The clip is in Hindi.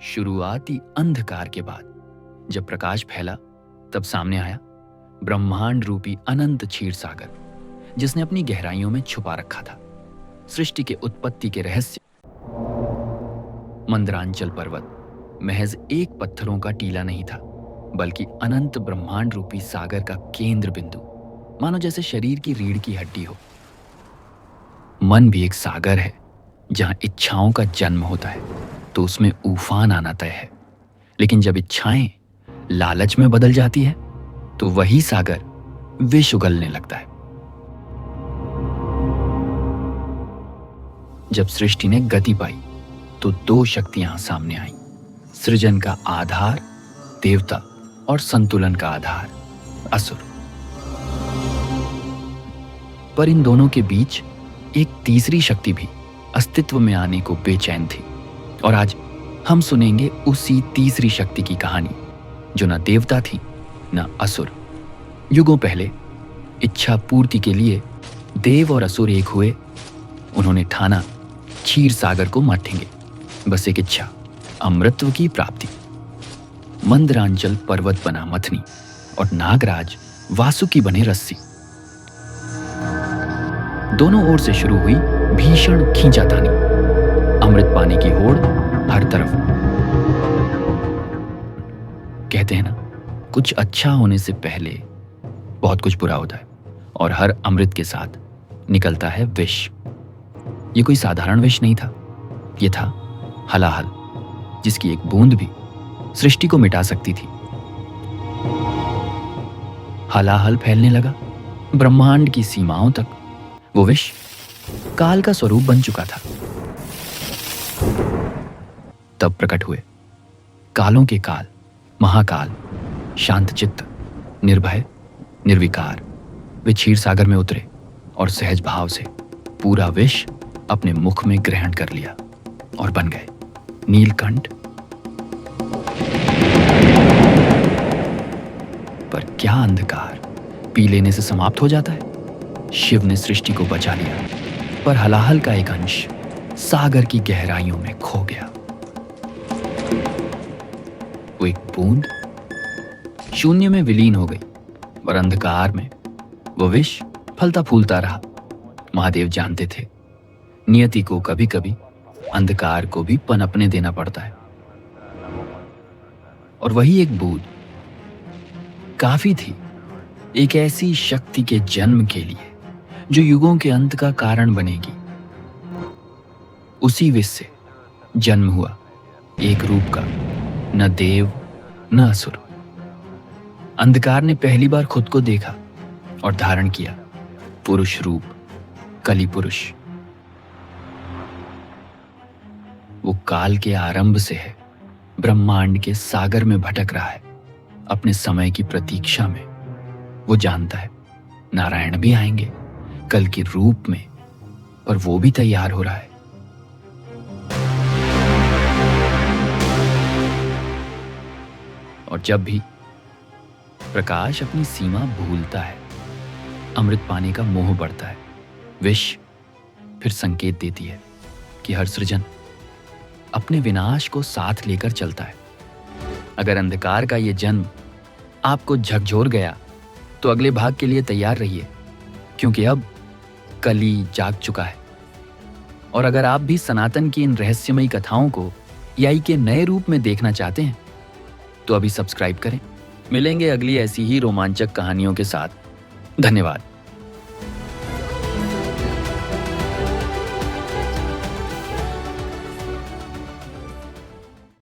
शुरुआती अंधकार के बाद जब प्रकाश फैला, तब सामने आया ब्रह्मांड रूपी अनंत क्षीर सागर, जिसने अपनी गहराइयों में छुपा रखा था सृष्टि के उत्पत्ति के रहस्य। मंदरांचल पर्वत महज एक पत्थरों का टीला नहीं था, बल्कि अनंत ब्रह्मांड रूपी सागर का केंद्र बिंदु, मानो जैसे शरीर की रीढ़ की हड्डी हो। मन भी एक सागर है, जहां इच्छाओं का जन्म होता है तो उसमें उफान आना तय है, लेकिन जब इच्छाएं लालच में बदल जाती है तो वही सागर विष उगलने लगता है। जब सृष्टि ने गति पाई तो दो शक्तियां सामने आईं, सृजन का आधार देवता और संतुलन का आधार असुर। पर इन दोनों के बीच एक तीसरी शक्ति भी अस्तित्व में आने को बेचैन थी, और आज हम सुनेंगे उसी तीसरी शक्ति की कहानी, जो न देवता थी न असुर। युगों पहले इच्छा पूर्ति के लिए देव और असुर एक हुए। उन्होंने ठाना क्षीर सागर को मथेंगे, बस एक इच्छा, अमृतत्व की प्राप्ति। मंदरांचल पर्वत बना मथनी और नागराज वासुकी बने रस्सी। दोनों ओर से शुरू हुई भीषण खींचातानी, अमृत पाने की होड़ हर तरफ। कहते हैं ना, कुछ अच्छा होने से पहले बहुत कुछ बुरा होता है, और हर अमृत के साथ निकलता है विष। ये कोई साधारण विष नहीं था, ये था हलाहल, जिसकी एक बूंद भी सृष्टि को मिटा सकती थी। हलाहल फैलने लगा ब्रह्मांड की सीमाओं तक। वो विष काल का स्वरूप बन चुका था। तब प्रकट हुए कालों के काल, महाकाल, शांतचित्त, निर्भय, निर्विकार। वे क्षीर सागर में उतरे और सहज भाव से पूरा विष अपने मुख में ग्रहण कर लिया और बन गए नीलकंठ। पर क्या अंधकार पी लेने से समाप्त हो जाता है? शिव ने सृष्टि को बचा लिया, पर हलाहल का एक अंश सागर की गहराइयों में खो गया। वो एक बूंद शून्य में विलीन हो गई, और अंधकार में वो विष फलता फूलता रहा। महादेव जानते थे, नियति को कभी कभी अंधकार को भी पनपने देना पड़ता है। और वही एक बूंद काफी थी एक ऐसी शक्ति के जन्म के लिए जो युगों के अंत का कारण बनेगी। उसी विष से जन्म हुआ एक रूप का, न देव न असुर। अंधकार ने पहली बार खुद को देखा और धारण किया पुरुष रूप, कली पुरुष। वो काल के आरंभ से है, ब्रह्मांड के सागर में भटक रहा है, अपने समय की प्रतीक्षा में। वो जानता है नारायण भी आएंगे कल के रूप में, पर वो भी तैयार हो रहा है। और जब भी प्रकाश अपनी सीमा भूलता है, अमृत पाने का मोह बढ़ता है, विष फिर संकेत देती है कि हर सृजन अपने विनाश को साथ लेकर चलता है। अगर अंधकार का ये जन्म आपको झकझोर गया तो अगले भाग के लिए तैयार रहिए, क्योंकि अब कली जाग चुका है। और अगर आप भी सनातन की इन रहस्यमयी कथाओं को एआई के नए रूप में देखना चाहते हैं तो अभी सब्सक्राइब करें। मिलेंगे अगली ऐसी ही रोमांचक कहानियों के साथ। धन्यवाद।